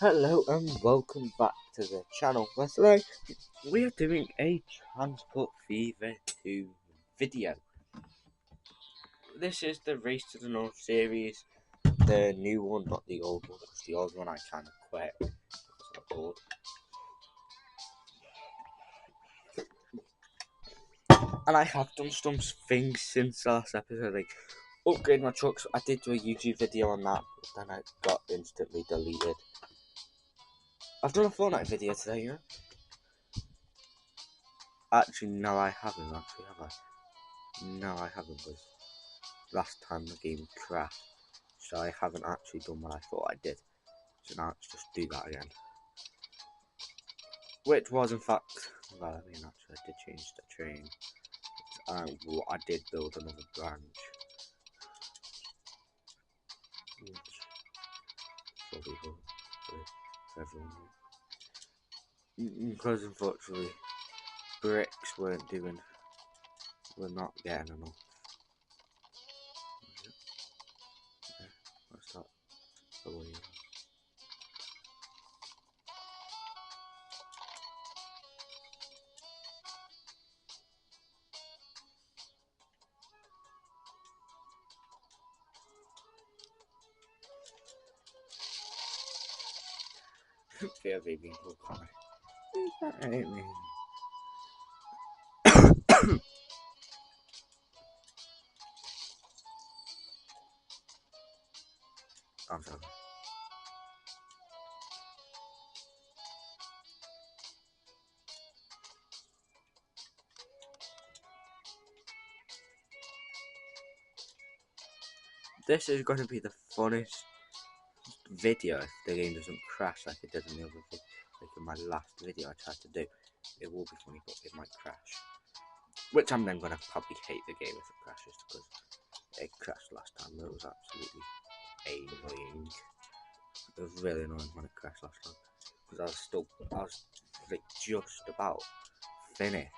Hello and welcome back to the channel. Where today we are doing a Transport Fever 2 video. This is the Race to the North series, the new one, not the old one, because the old one I kind of quit because I got bored. And I have done some things since the last episode, like upgrade my trucks. I did do a YouTube video on that, but then it got instantly deleted. I've done a Fortnite video today, yeah? Actually, no, I haven't. Actually, have I? No, I haven't, because last time the game crashed, so I haven't actually done what I thought I did. So now let's just do that again. Which was in fact, well, I mean, actually, I did change the train. I did build another branch. For people, for everyone. Because unfortunately, bricks we're not getting enough. Okay, let's start away. Fair baby, will cry. That ain't me. I'm sorry. This is going to be the funnest video if the game doesn't crash like it did in the other video. Like in my last video I tried to do. It will be funny, but it might crash. Which I'm then going to probably hate the game if it crashes, because it crashed last time. It was absolutely annoying. It was really annoying when it crashed last time, because I was like just about finished.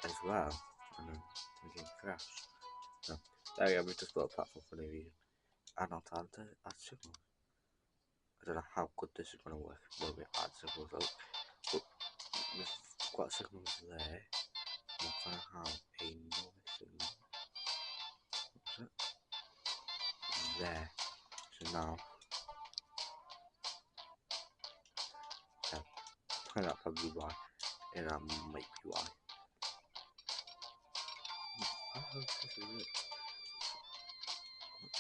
As well, and then the game crashed. So, there we go, we just built a platform for no reason. And I'll time to add signals. I don't know how good this is going to work when we add signals out, but we've got signals there. I'm not going to have another signal. What's it? There. So now, that's probably why, and that might be why. I hope this is it. What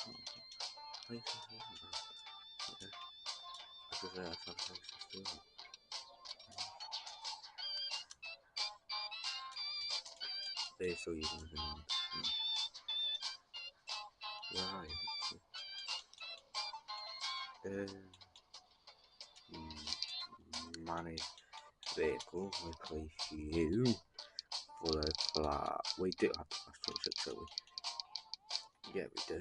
place is it? Okay. Because that's how place is doing. They're still using the thing. Where are you? Manage vehicle, replace you for the class. We do have the class 26, don't we? Yeah, we do.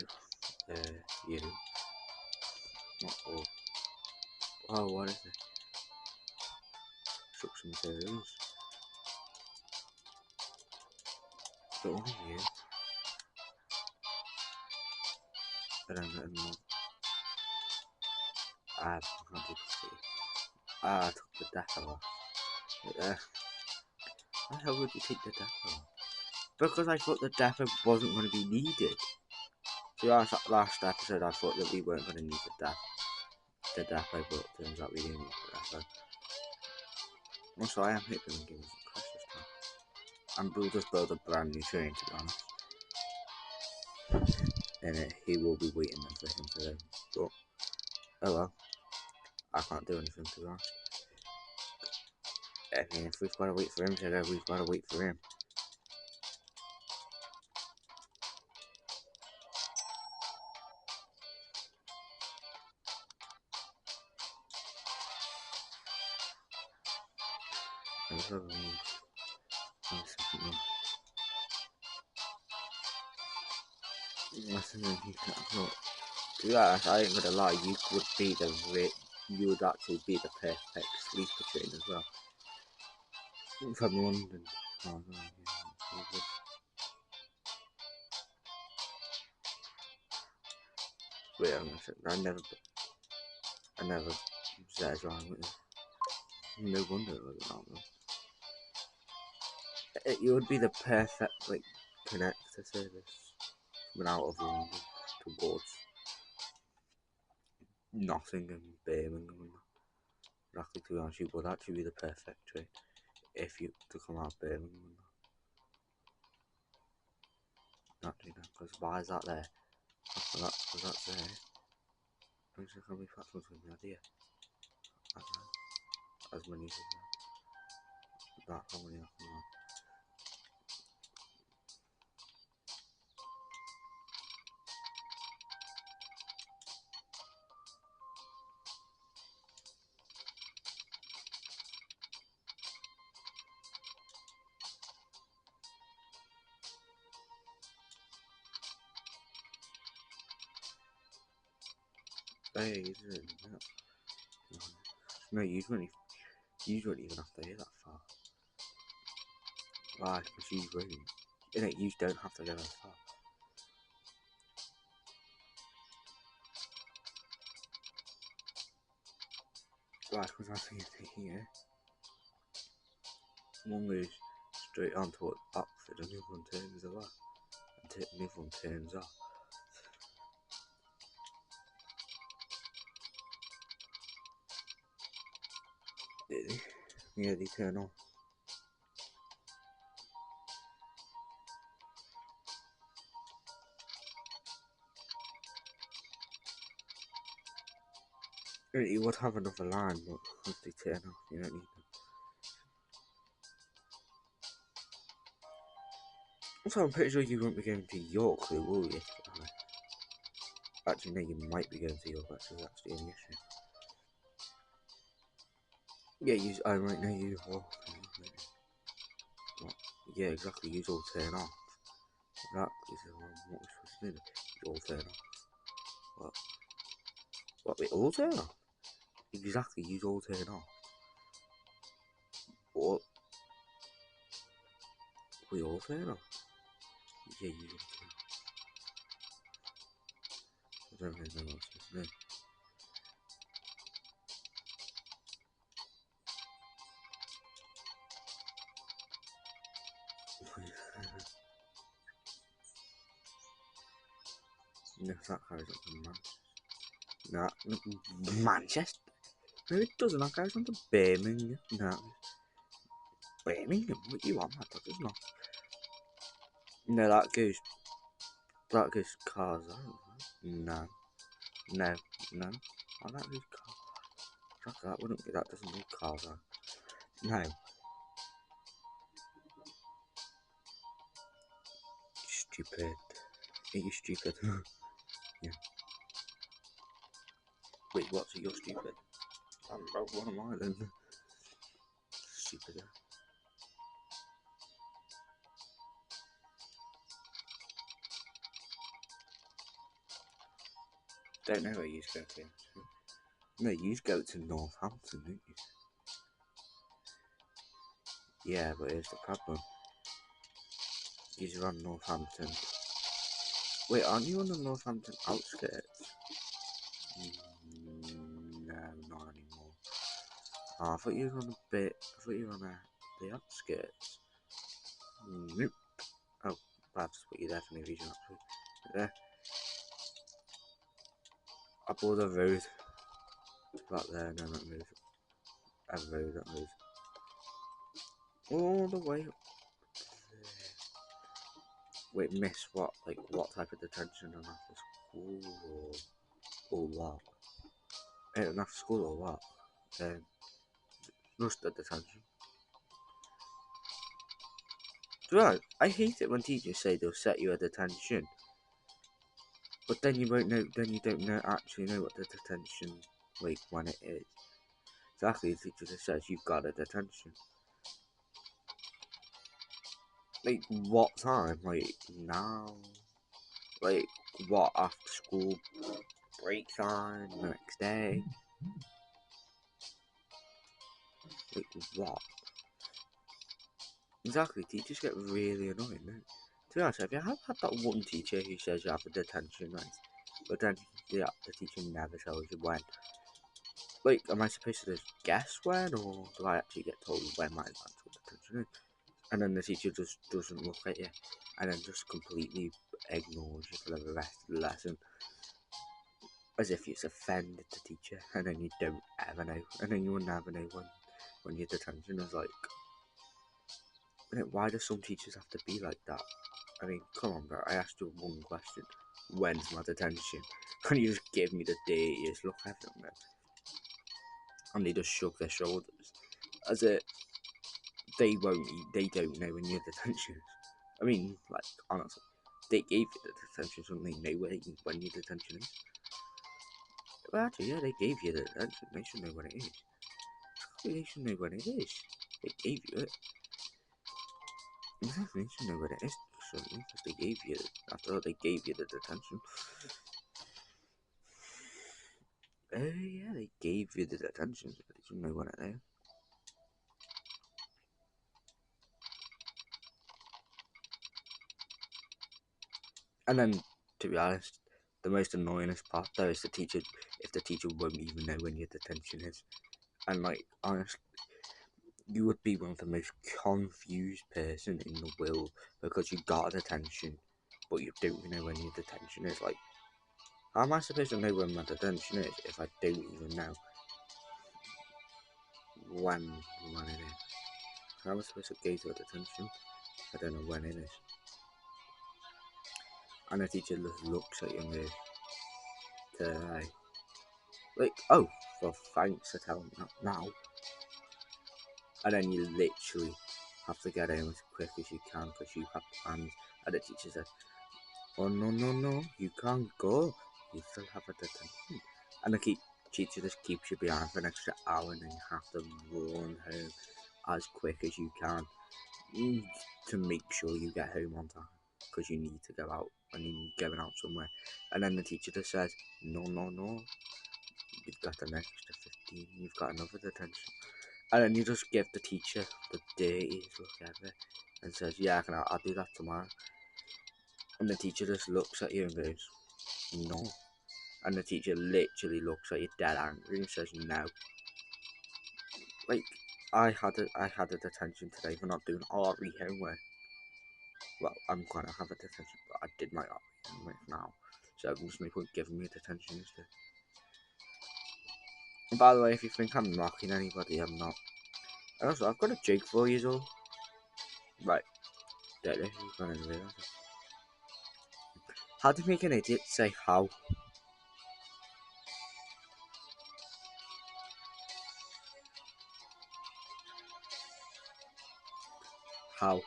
You. Not all. Oh, what is it? Construction materials. But only you. But I'm getting more. I can't do see. I took the depot off. Why the hell would you take the depot off? Because I thought the depot wasn't going to be needed. So last episode I thought that we weren't going to need the depot, but it turns out we didn't need the depot. Also, I am hoping the game doesn't crash this time. And we'll just build a brand new train, to be honest. And he will be waiting for him today. But, oh well. I can't do anything, to be honest. I mean, if we've got to wait for him today, we've got to wait for him. To be honest, I ain't gonna lie, you would actually be the perfect sleeper train as well. From London. Oh, no, yeah, Wait, I never said it's wrong with you. No wonder it was wrong. It would be the perfect like connector service coming out of London towards Nottingham, Birmingham. Exactly, to be honest, it would actually be the perfect train if you to come out of Birmingham. Actually, no, because why is that there? Because that's there. I'm just going to be platforms with me idea. As many as that. How many I can have. Hey, is it? No, you don't even have to hear that far. Why? Because you won't. Innit, you don't have to go that far. Why? Because I think it's here. One goes straight on towards Oxford and the other one turns away. And the other one turns off. Did they? Yeah, they turn off. You would have another line, but once they turn off, you don't need them. Also, I'm pretty sure you won't be going to York, will you? Actually, no, you might be going to York, actually, that's the only issue. Yeah, I right now you all. What? Yeah, exactly, you all turn off. Exactly, so what we're supposed to do? You all turn off. What? What, we all turn off? Exactly, you all turn off. What? We all turn off? Yeah, you all turn off. I don't really know what's supposed to do. No, that carries on to Manchester. Nah, Manchester? No, it doesn't. That carries on to Birmingham. No. Birmingham? What you want? That does not. No, that goes cars out. No. No. No. Oh, that goes cars. That wouldn't be. That doesn't mean cars out. No. Stupid. Are you stupid? Yeah. Wait, what? So you're stupid? What am I then? Stupid. Don't know where you go to. No, you go to Northampton, don't you? Yeah, but here's the problem. You're on Northampton. Wait, aren't you on the Northampton outskirts? No, not anymore. Oh, I thought you were on the outskirts. Nope. Oh, that's what you're definitely reaching up to. There. Up all the road. Back there, no, not road. A road, that road. All the way up there. Wait, miss what? Like, what type of detention on after school or what? After school or what? Just the detention. Right, I hate it when teachers say they'll set you a detention, but then you won't know. Then you don't actually know what the detention, like, when it is. Exactly, the teacher just says you've got a detention. Like, what time? Like, now? Like, what, after school break time? The next day? Like, what? Exactly, teachers get really annoying, don't they? To be honest, have you had that one teacher who says you have a detention, right? but then the teacher never tells you when. Like, am I supposed to just guess when, or do I actually get told when my actual detention is? And then the teacher just doesn't look at you, and then just completely ignores you for the rest of the lesson, as if it's offended the teacher, and then you don't ever know, and then you'll never know when your detention is like. Why do some teachers have to be like that? I mean, come on, bro. I asked you one question. When's my detention? And you just give me the dirtiest look ever, man. And they just shrug their shoulders, as if they don't know when your detention is. I mean, like, honestly, they gave you the detention, so they know when your detention is. Well, actually, yeah, they gave you the detention. They should know when it is. They should know when it is. They gave you it. Exactly, they should know when it is. Certainly, because they gave you it. After all, they gave you the detention. Yeah, they gave you the detention, but they should know when it is. And then, to be honest, the most annoyingest part though is if the teacher won't even know when your detention is. And like, honestly, you would be one of the most confused person in the world because you got a detention, but you don't know when your detention is. Like, how am I supposed to know when my detention is if I don't even know when it is? How am I supposed to go to a detention if I don't know when it is? And the teacher just looks at you and goes, today. Like, oh, well, thanks for telling me that now. And then you literally have to get home as quick as you can because you have plans. And the teacher said, oh, no, you can't go. You still have a detention. And the teacher just keeps you behind for an extra hour, and then you have to run home as quick as you can to make sure you get home on time because you need to go out and you're going out somewhere. And then the teacher just says, no, you've got an extra 15, you've got another detention. And then you just give the teacher the dirtiest look ever and says, yeah, I'll do that tomorrow. And the teacher just looks at you and goes, no. And the teacher literally looks at you dead angry and says, no. Like, I had a detention today for not doing RE homework. Well, I'm going to have a detention, but I did my RE homework now. So there's no point giving me a detention instead. And by the way, if you think I'm mocking anybody, I'm not. And also, I've got a joke for you all. Right. Don't know if you've got any realize it. How to make an idiot say how? How?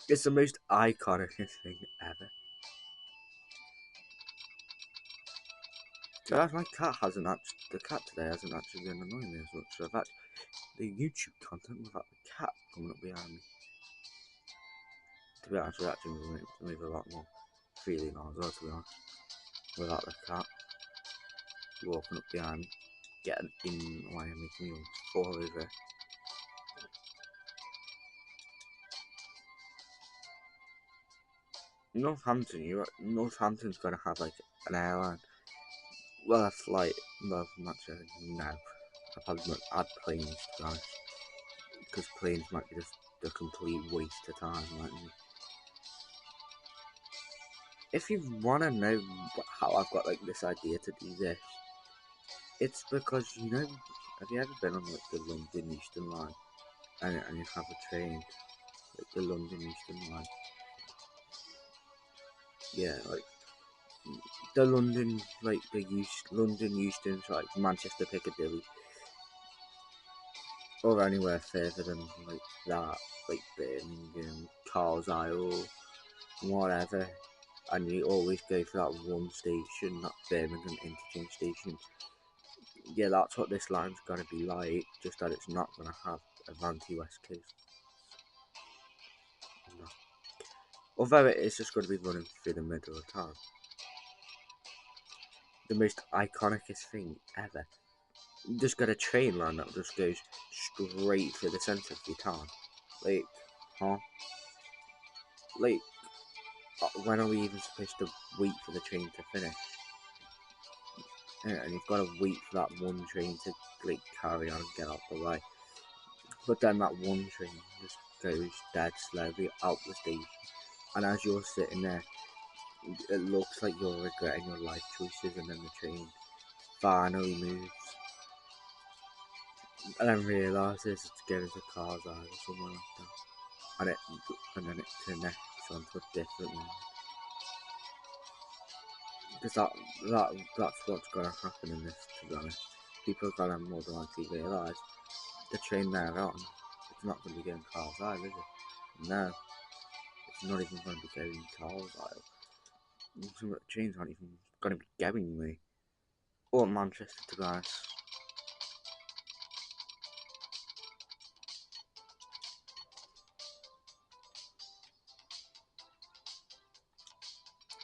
It's the most iconic thing ever. So my cat the cat today hasn't actually been annoying me as much. So I've actually, the YouTube content without the cat coming up behind me. To be honest, we're actually move a lot more freely now as well, to be honest. Without the cat walking up behind me, getting in my making me fall over. Northampton's gonna have like an airline. Well, a flight. Well, not sure. No. I probably won't add planes, to be honest. Because planes might be just a complete waste of time, mightn't they? If you want to know how I've got like this idea to do this, it's because, have you ever been on like the London Euston line and you have a train, like the London Euston line? Yeah, like the London, like London Euston, like Manchester Piccadilly, or anywhere further than like that, like Birmingham, Carlisle, whatever. And you always go for that one station, that Birmingham interchange station. Yeah, that's what this line's gonna be like, just that it's not gonna have Avanti West Coast. No. Although it is just gonna be running through the middle of town. The most iconicest thing ever. You just got a train line that just goes straight through the centre of your town. Like, huh? Like, when are we even supposed to wait for the train to finish? Yeah, and you've got to wait for that one train to like carry on and get out the way. But then that one train just goes dead slowly out the station, and as you're sitting there, it looks like you're regretting your life choices, and then the train finally moves, and then realises it's going to Car's Eye or somewhere like that, and then it connects onto a different line. Because that's what's gonna happen in this, to be honest. People are gonna more than likely realise the train they're on, it's not gonna be going Car's Eye, is it? No, it's not even gonna be going Car's Eye. Some of the trains aren't even gonna be going there. Or Manchester, to be honest.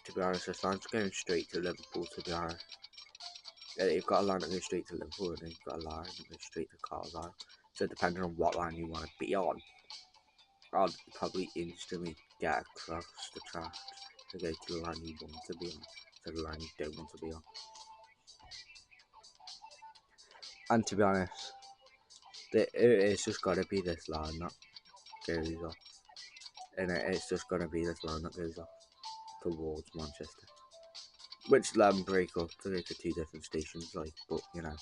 To be honest, this line's going straight to Liverpool, to be honest. Yeah, you've got a line that goes straight to Liverpool, and then you've got a line that goes straight to Car's Eye. So depending on what line you want to be on, I'll probably instantly get across the tracks to go to the line you want to be on, to the line you don't want to be on. And to be honest, it's just got to be this line that goes off. And it's just going to be this line that goes off towards Manchester. Which let them break up to go to two different stations, like, but you know.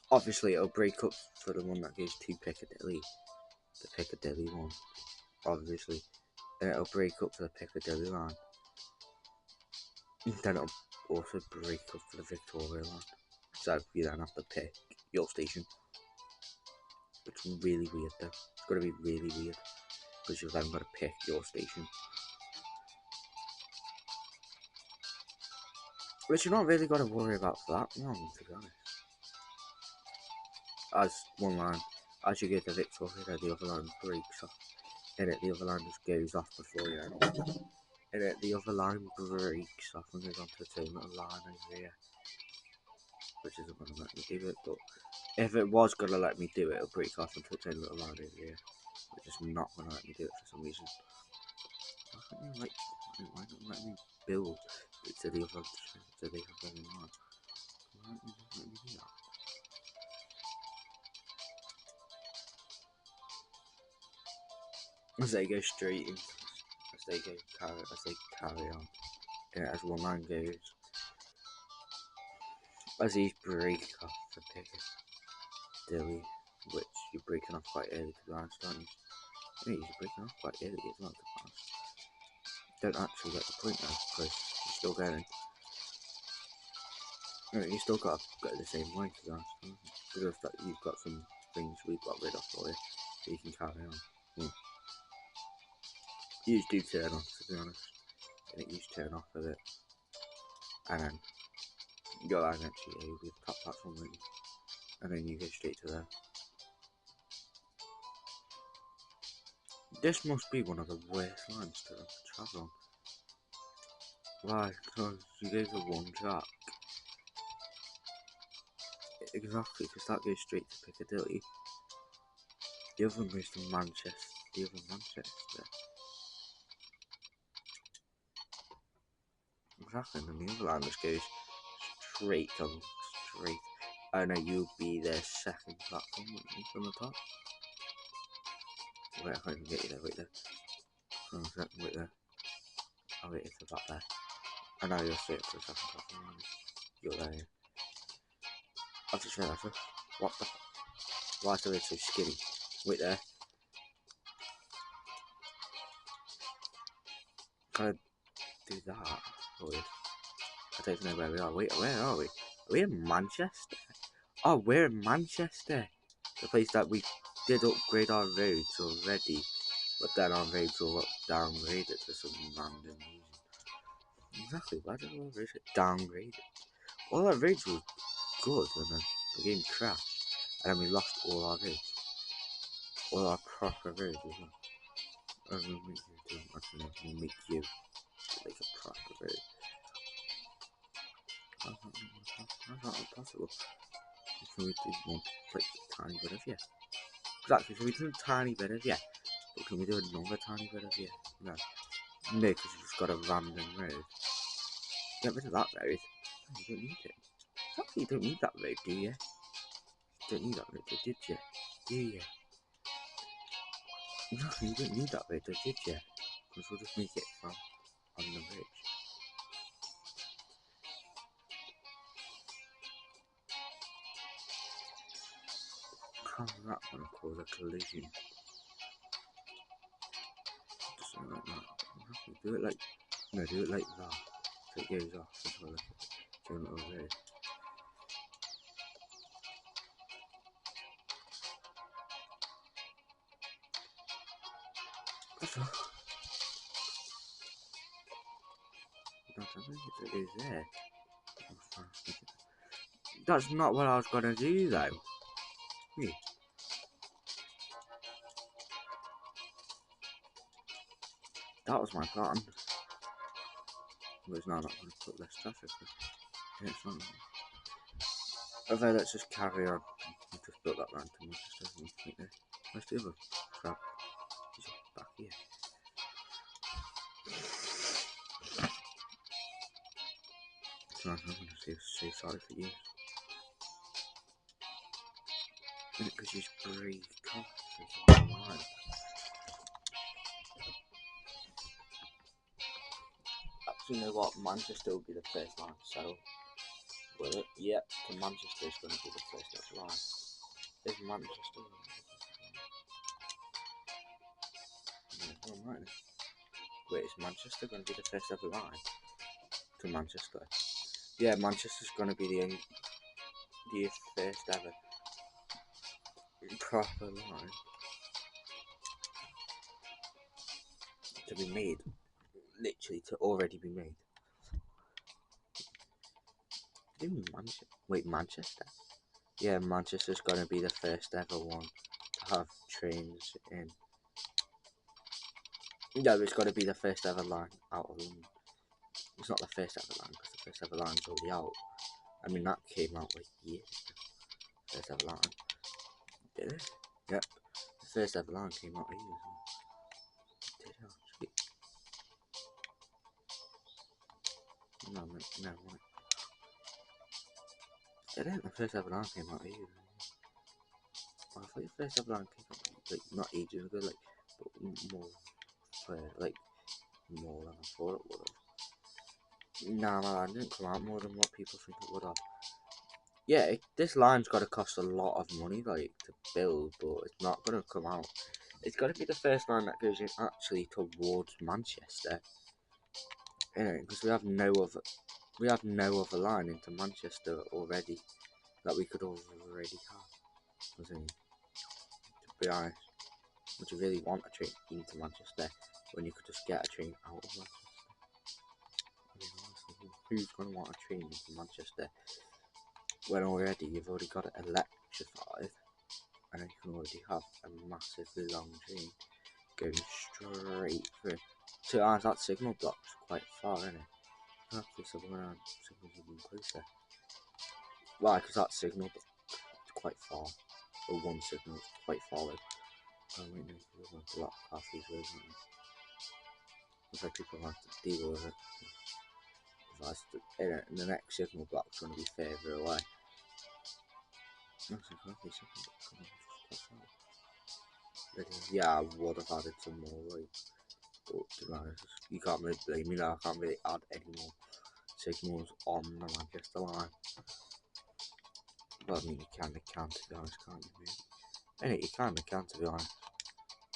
Obviously, it'll break up for the one that goes to Piccadilly, the Piccadilly one, obviously. And it'll break up for the Piccadilly line. Then it'll also break up for the Victoria line. So you then have to pick your station. It's really weird though. It's going to be really weird. Because you've then got to pick your station. Which you're not really got to worry about for that long, to be honest. As one line, as you go to Victoria, the other line breaks off. And the other line just goes off before you know. And the other line breaks off and goes onto its own little line over here. Which isn't going to let me do it, but if it was going to let me do it, it'll break off onto its own little line over here. Which is not going to let me do it for some reason. Why don't let me build it to the other line? Why don't you let me do that? As they go straight in, as they carry on, and as one line goes, as these break off the Piccadilly, which you're breaking off quite early to be honest, aren't you? Yeah, you're breaking off quite early as well, to be honest. Don't actually get the point though, because you're still going. You still got to go the same way, to be honest. Because that you've got some things we've got rid of for you, so you can carry on. You do turn off, to be honest. And it used to turn off a bit. And then you're line next to you with the top platform, won't you? And then you go straight to there. This must be one of the worst lines to travel on. Why? Because you go to one track. Exactly, because that goes straight to Piccadilly. The other one goes to Manchester. The other Manchester. Exactly, and then the other line just goes straight on, straight. I know you'll be the second platform, won't you, from the top? Wait, I can't even get you there, wait there. Hold on a second, wait there. Oh wait, it's about there. I know you're straight to the second platform, aren't you? You're there, yeah. I've just realised this. What the? Why is the road so skinny? Wait there. Can I do that? Weird. I don't know where we are. Wait, where are we? Are we in Manchester? Oh, we're in Manchester. The place that we did upgrade our roads already, but then our roads all got downgraded for some random reason. Exactly, why did our roads get downgraded? All our roads were good, and then the game crashed, and then we lost all our roads. All our proper roads as well. I'm gonna make you do, actually, I'm gonna make you like a proper road. How's that not possible? So we did one like a tiny bit of yeah. Exactly, so we did a tiny bit of yeah. But can we do another tiny bit of here? No. No, because we've just got a random road. Get rid of that road. No, you don't need it. Exactly, you don't need that road, do you? You don't need that road, did you? Do you? No, you don't need that road, did you? Because we'll just make it from on the bridge. How's that going to cause a collision? Just like that. Do it like... No, do it like that. So it goes off as well as a little road. It is there. That's not what I was gonna do though. Yeah. That was my plan. But it's now not gonna put less traffic. Yeah, it's not. Okay, let's just carry on. I just built that randomly. Where's the other crap? He's back here. So I'm gonna say sorry for you. Because you breathe cough. Actually, you know what? Manchester will be the first line, so will it? Yep, so Manchester is going to be the first ever line. Is Manchester? Yeah, oh, right. Wait, is Manchester going to be the first ever line to Manchester? Yeah, Manchester's going to be the first ever proper line to be made. Literally, to already be made. Manchester? Wait, Manchester? Yeah, Manchester's going to be the first ever one to have trains in. No, it's got to be the first ever line out of London. It's not the first ever line because the first ever line's already out. I mean, that came out like years ago. First ever line. Did it? Yep. The first ever line came out years ago. Did it actually? No, right. Did it? The first ever line came out years ago. Well, I thought the first ever line came out like not ages ago, like but more like more than I thought it would have. Nah, my line didn't come out more than what people think it would have. Yeah, this line's got to cost a lot of money, like, to build, but it's not going to come out. It's got to be the first line that goes in actually towards Manchester, because we have no other line into Manchester already that we could already have. To be honest, would you really want a train into Manchester when you could just get a train out of Manchester? I mean, honestly, who's going to want a train into Manchester when already you've already got it electrified and you can already have a massively long train going straight through? To be honest, that signal block's quite far, isn't it? Actually, signal's even closer. Why? Because that signal block is quite far. Or one signal is quite far away. Oh wait, no, there's a block past these roads, isn't there? Looks like people have to deal with it. And the next signal block's going to be further away. Yeah, I would have added some more, right? But to be honest, you can't really blame me now. I can't really add any more signals on the Manchester line. Well, I mean, you kind of can, to be honest, can't you? Really? You kind of can, to be honest.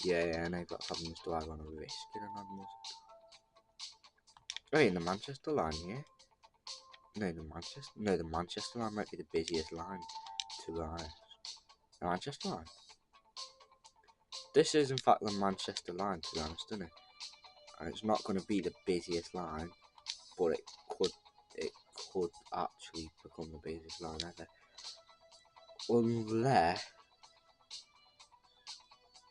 Yeah, I know, but having this drive on a risk in an animal. Oh, in the Manchester line, yeah? No, the Manchester line might be the busiest line, to be honest. The Manchester line. This is, in fact, the Manchester line, to be honest, isn't it? And it's not going to be the busiest line, but it could actually become the busiest line ever. Unless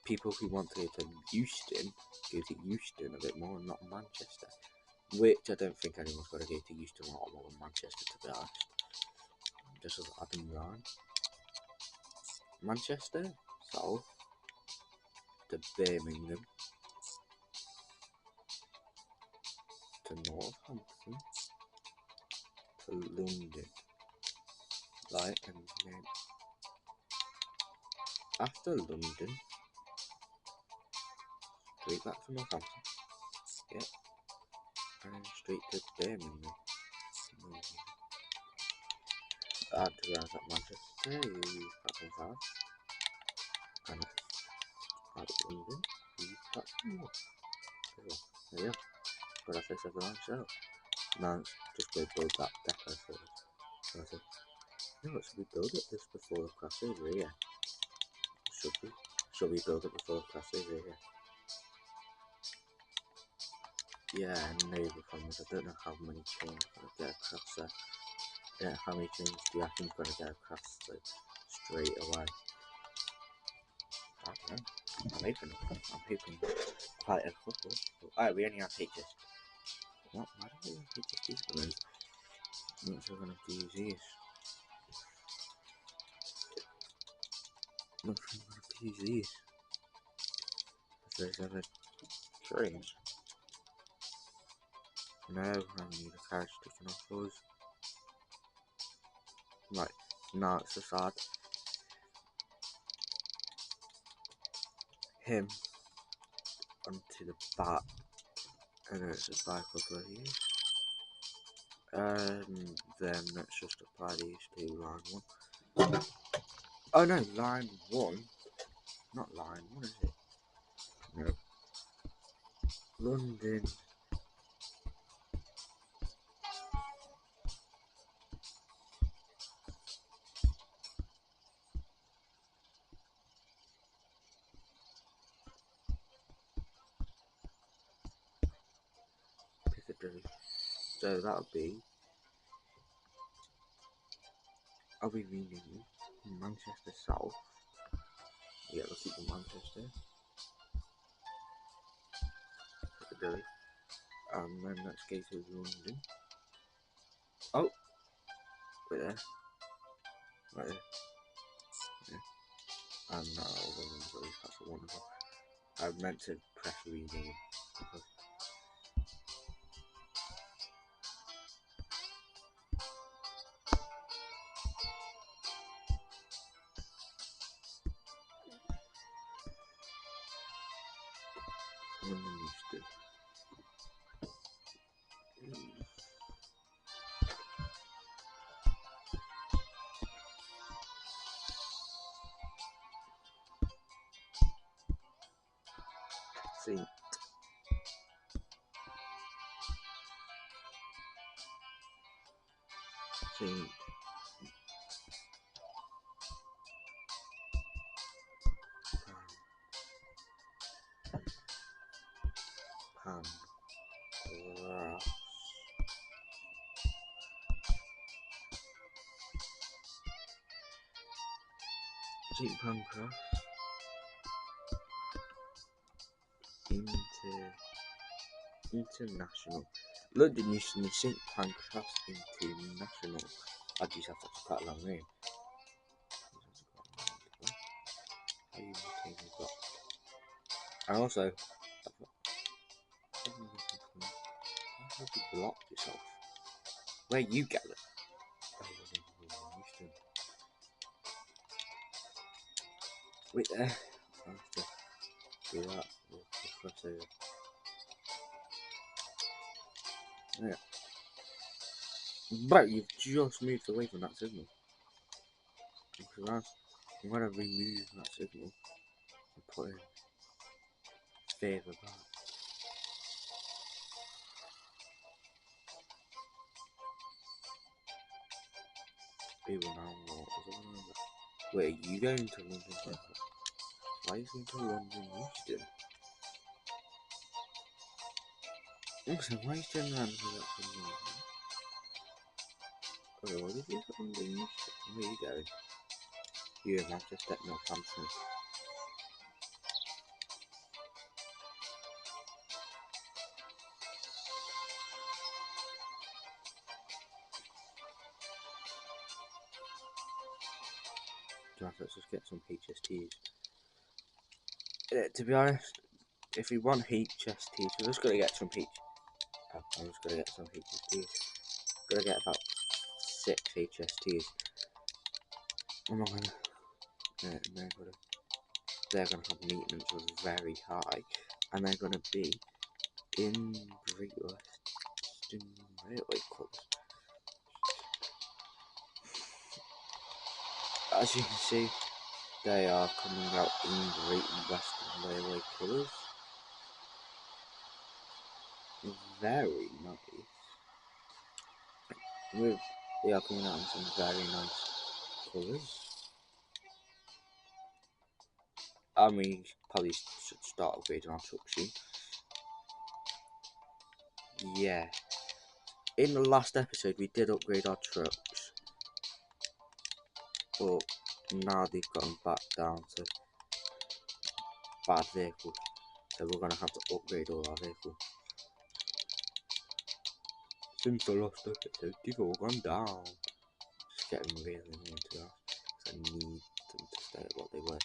people who want to go to Euston go to Euston a bit more, not Manchester. Which I don't think anyone's got to go to Euston a lot more than Manchester, to be honest. Just as adding line. Manchester? So? to Birmingham, to Northampton, to London, right, and then after London, straight back to Northampton, yep, and then straight to Birmingham. Add to rounds at Manchester, you use platform 5, and at London, you use platform 1. There you go. But I fixed it wrong, so now let's just go build that depot first. So I said, no, should we build it just before the crossover here? Should we? Should we build it before the crossover here? Yeah, no, the problem is I don't know how many trains I'm going to get across there. Yeah, how many trains do you reckon you're going to get across like, straight away? I don't know. I'm hoping quite a couple. Alright, we only have H's. What? Why don't we have HSTs at the moment? I'm not sure we're going to use these. I'm not sure I'm going to use these. Because there's other trains. No, I need a carriage sticking off those. Right, now it's just add him onto the back, and then it's just buy a couple of these. And then let's just apply these to line 1. Oh no, line 1. Not line 1, is it? No. London. Piccadilly. So that'll be. I'll be reading Manchester South. Yeah, we'll keep in Manchester. Piccadilly. And then let's go to London. Oh! Wait there. Right there. Yeah. And now London, that's wonderful. I meant to press rename. London Euston. Saint Pancras. Saint Pancras. International. London Euston St Pancras International. I just have quite a long name. How you maintain the block? And also, how you block yourself? Where you get it? Wait there. I have to do that. We'll cross over. Yeah. But you've just moved away from that signal. Because I'm going to remove that signal and put in favour back. People now what was on that? Wait, are you going to London? Why are you going to London Euston? Also, why are you turning around to that from London? Okay, what is this London Euston? Where are you going? You're in Manchester, Northampton. Let's just get some HSTs. To be honest, if we want HSTs, we're just gonna get some I'm just gonna get some HSTs. Gonna get about 6 HSTs. I'm not gonna. They're gonna have maintenance of very high, and they're gonna be in Great Western Railway colours. As you can see, they are coming out in Great Western Railway colours. Very nice. They are coming out in some very nice colours. And we probably should start upgrading our truck soon. Yeah. In the last episode, we did upgrade our trucks, but now they've gotten back down to bad vehicles, so we're gonna have to upgrade all our vehicles. Since the last episode, they've all gone down. Just getting really annoying to us, because I need them to stay at what they were.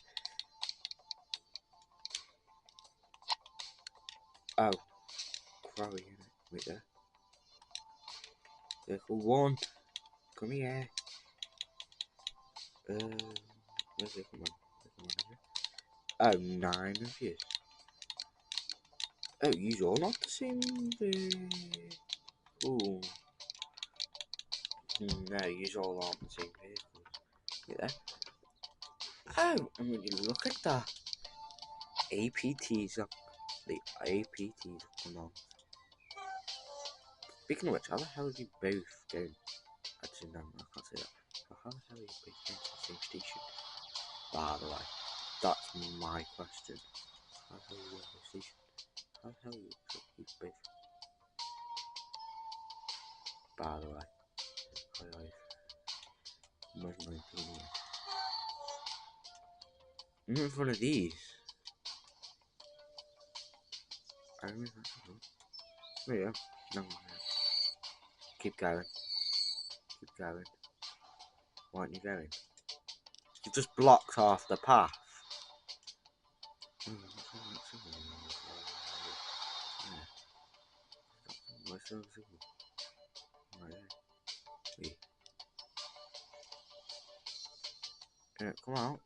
Oh, Crowy, wait there. Vehicle 1, come here. Where's vehicle 1? Oh, 9 of you. Oh, you all not the same vehicle. No, you all aren't the same vehicles. Yeah. Oh, and when you look at that, APTs are the APTs have come on. Speaking of which, how the hell are you both going? Actually, no, I can't say that. But how the hell are you both going to the same station? By the way, that's my question. How the hell are you on the station? How the hell are you both? By the way, where's 19 here? I'm in front of these. I remember that. Oh yeah, no. Keep going. Keep going. Why aren't you going? You just blocked half the path. Where's the signal? Right there. Wait. Yeah, come out.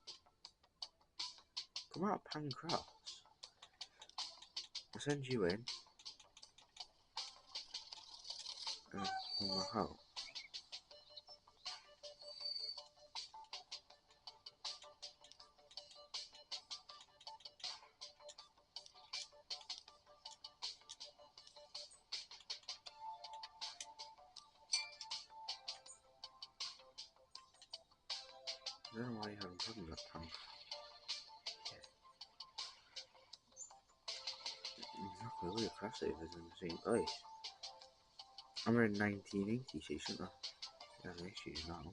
Come out, Pancross. I'll send you in. Come out. I don't know why you're having problems with that, Pam. Exactly, all your crossovers in the same place. I'm in 1980, so you shouldn't have an issue now. I'm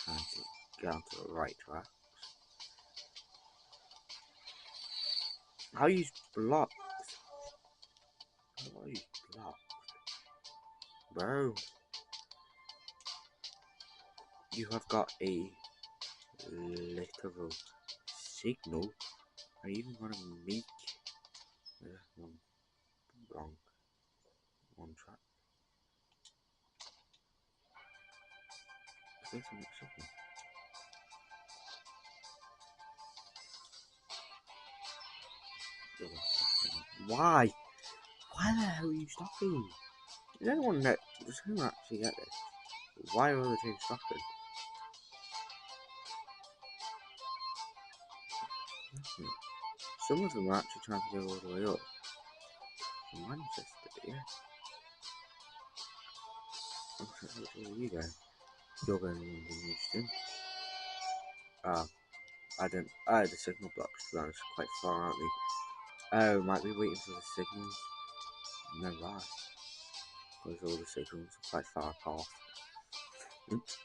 trying to get onto the right track. How you blocked? How are you blocked? Bro. You have got a literal signal. Are you even gonna make one wrong track? Is there something signal? Why? Why the hell are you stopping? Does anyone actually get this? Why are all the trains stopping? Some of them are actually trying to go all the way up from Manchester, yeah. Where are you going? You're going to London Euston. The signal blocks, to be honest, quite far, aren't they? Oh, might be waiting for the signals. No, right. Because all the signals are quite far apart. Oops.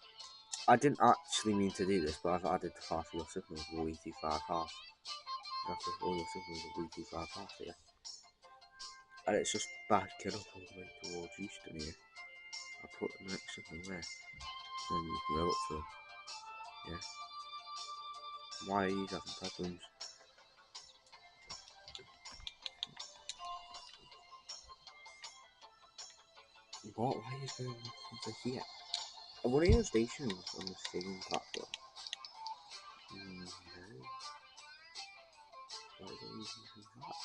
I didn't actually mean to do this, but I've added half your signals way too far apart. All your signals are way too far apart here. And it's just backing up all the way towards Euston here. I'll put the next signal there. Then you can go up to it. Yeah. Why are you having problems? What? Why are you going over here? Are one of your stations on the same platform? No. Why are you using the same track?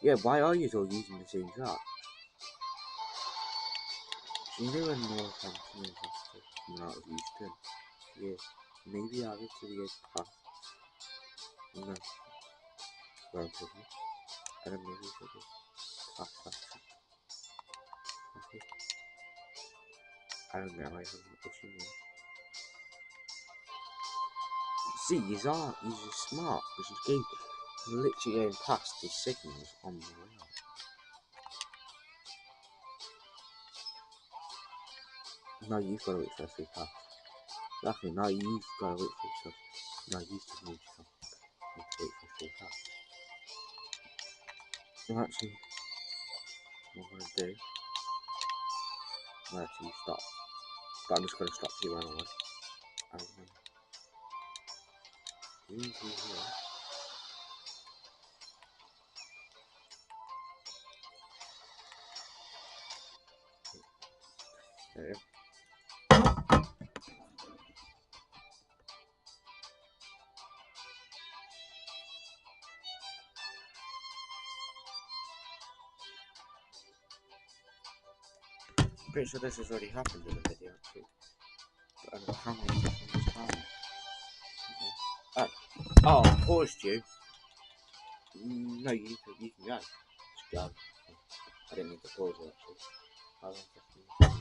Yeah, why are you all using the same track? Do you know when Northampton is coming out of Euston? Yeah, maybe add it to the edge path. No, relatively. And then maybe we should just pass that track. I don't know, I have an issue with it. See, he's smart, because he's literally going past the signals on the rail. Now you've got to wait for a free pass. Exactly, now you've got to wait for yourself. Now you've just moved yourself. You have to wait for a free pass. So actually, what I'm going to do, you stop. But I'm just going to stop you right away. And then, easy here. There you go. I'm pretty sure this has already happened in the video actually. But I'm counting this time. Oh, I paused you. No, you can go. Just go. I didn't need to pause you actually. How long is this?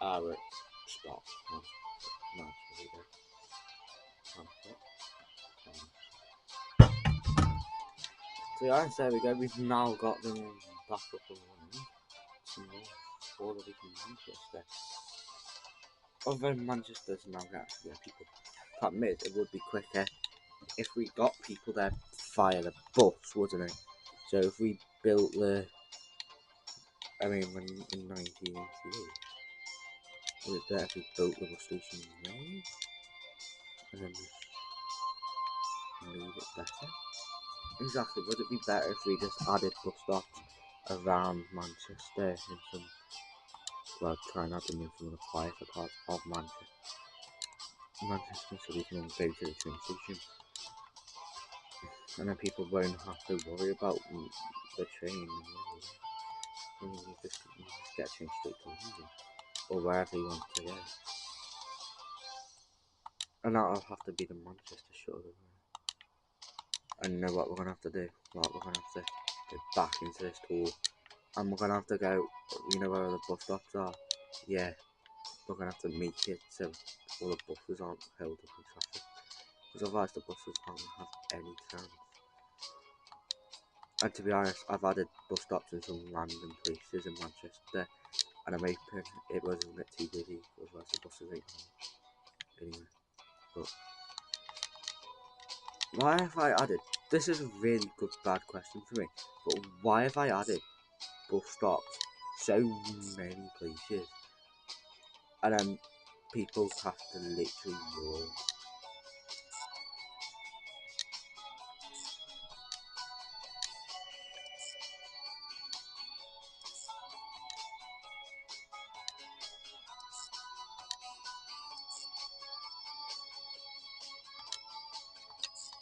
Right. Stop. No, here we go. So yeah, there we go. We've now got them back up and running. Some more all that we can Manchester. Other than Manchester's now going to get people. Problem is, it would be quicker if we got people there via the bus, wouldn't it? So if we built the, when in 1988, would it better if we built the bus station now and then just made it better? Exactly. Would it be better if we just added bus stops around Manchester in some, well, try and add them in some of the quieter parts of Manchester, so we can go to the train station, and then people won't have to worry about the train. You just get a train straight to London or wherever you want to go, and that'll have to be the Manchester shuttle. And you know what we're gonna have to do? Well, we're gonna have to go back into this tour, and we're gonna have to go. You know where all the bus stops are? Yeah, we're gonna have to make it so all the buses aren't held up in traffic, because otherwise the buses aren't gonna have any chance. And to be honest, I've added bus stops in some random places in Manchester, and I'm hoping it wasn't get too busy, otherwise the buses ain't home. Anyway, but why have I added? This is a really good bad question for me, but why have I added bus stops so many places, and then people have to literally walk?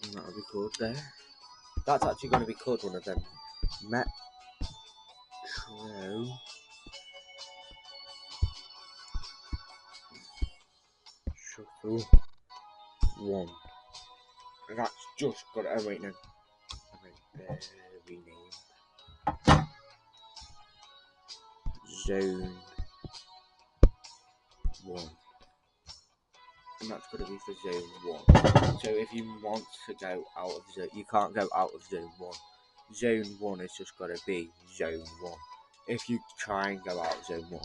And that'll be called there. That's actually going to be called one of them Metro Shuttle 1. And that's just got it. Wait, no. Renamed Zone 1. And that's going to be for Zone 1. So if you want to go out of Zone, you can't go out of Zone 1. Zone 1 is just got to be Zone 1. If you try and go out of Zone 1,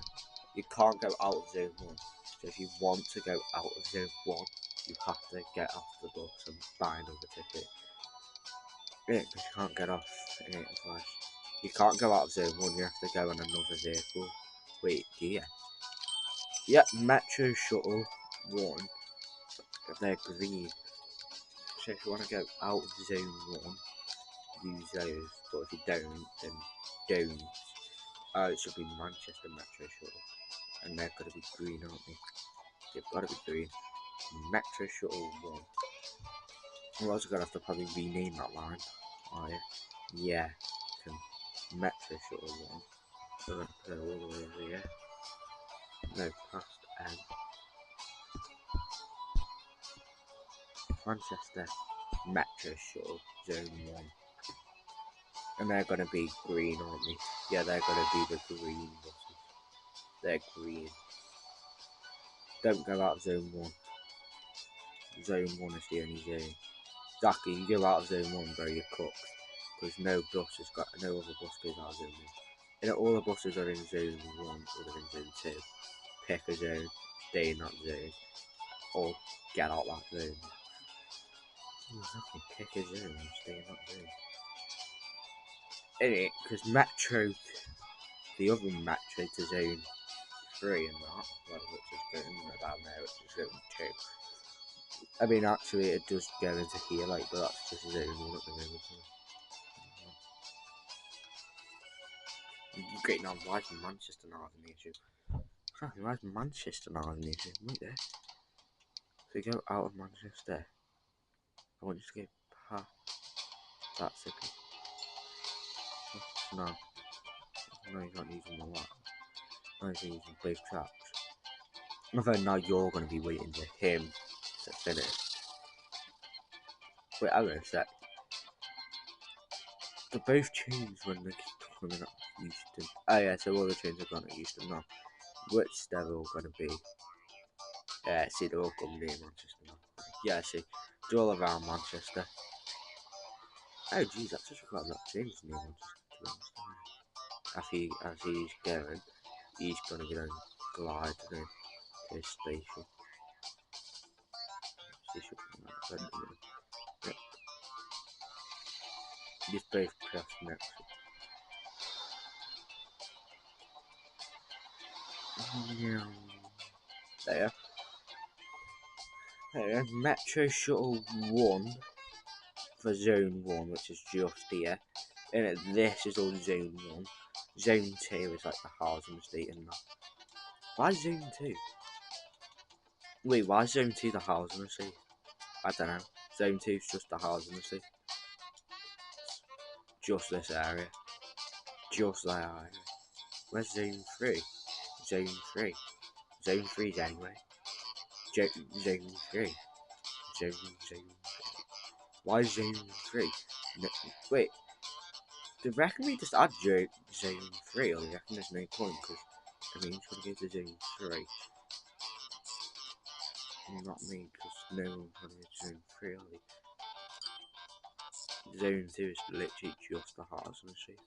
you can't go out of Zone 1. So if you want to go out of Zone 1, you have to get off the bus and buy another ticket. Yeah, because you can't get off in it otherwise. You can't go out of Zone 1, you have to go on another vehicle. Wait, do you? Yep, Metro Shuttle 1. They're green. So if you want to go out of Zone 1, use those. But if you don't, then don't. It should be Manchester Metro Shuttle. And they're going to be green, aren't they? They've got to be green. Metro Shuttle 1. We're also going to have to probably rename that line. Oh, yeah. To Metro Shuttle 1. So we're going to put it all the way over here. No, past M. Manchester Metro Shuttle Zone 1. And they're going to be green, aren't they? Yeah, they're going to be the green buses. They're green. Don't go out of Zone 1. Zone 1 is the only zone. Exactly, you go out of Zone 1, bro, you're cooked. Because no other bus goes out of Zone 1. And all the buses are in Zone 1 or they're in Zone 2. Pick a zone, stay in that zone, or get out that zone. Exactly, pick a zone and stay in that zone. Anyway, because Metro, the other Metro to Zone 3 and that, well, which is going down there, which is Zone 2. I mean, actually, it does go into here, like, but that's just Zone 1 at the moment. Great, now why is Manchester now having the issue? Exactly, why is Manchester now having the issue? Wait there. So you go out of Manchester. I want you to go past that city. No. No, you're not using the lot. No, you're using both tracks. Although now you're going to be waiting for him to finish. Wait, hang on a sec. They both change when they keep coming up Euston. Oh yeah, so all the trains are gone at Euston now. Which they're all going to be. Yeah, see, they're all coming near Manchester now. Yeah, see, they're all around Manchester. Oh jeez, that's just quite a lot of trains near Manchester. As he's going, he's going to get on glide to his station. Yep. These both cross next. There. There. Metro Shuttle 1 for Zone 1, which is just here. And this is all Zone 1. Zone 2 is like the housing estate and that. Why Zone 2? Wait, why is Zone 2 the housing estate? I don't know. Zone 2 is just the housing estate. Just this area. Just that area. Where's Zone 3? Zone 3. Zone 3's anyway. Zone 3. Zone 3. Why Zone 3? No, wait. Do you reckon we just add Zone 3 or do you reckon there's no point? Because, I mean, it's going to go to Zone 3. Not me, because no one's going to go to Zone 3, are they? Zone 2 is literally just the housing estate.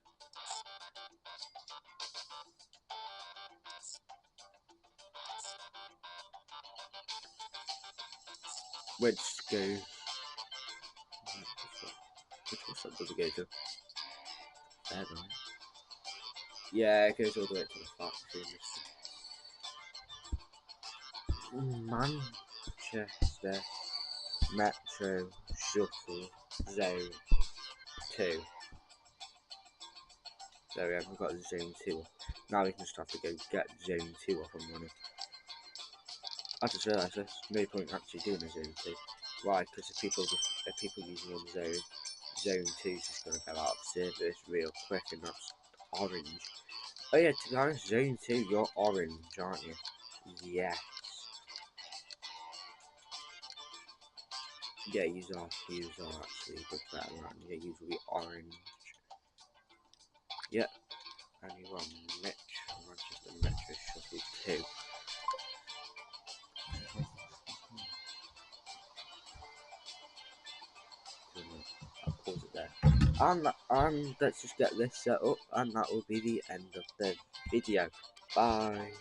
Which goes... Which bus that does it go to? There, right? Yeah, it goes all the way to the factory. Manchester Metro Shuttle Zone 2. So we haven't got Zone 2. Now we can just have to go get Zone 2 up and running. I just realised there's no point actually doing a Zone 2. Why? Because if people using one Zone 2 is just going to go out of service real quick, and that's orange. Oh yeah, to be honest, Zone 2, you're orange, aren't you? Yes. Yeah, you are actually a bit better than that. Yeah, you will be orange. Yep. And you are Manchester Metro Shuttle 2. I'll pause it there. And let's just get this set up, and that will be the end of the video. Bye.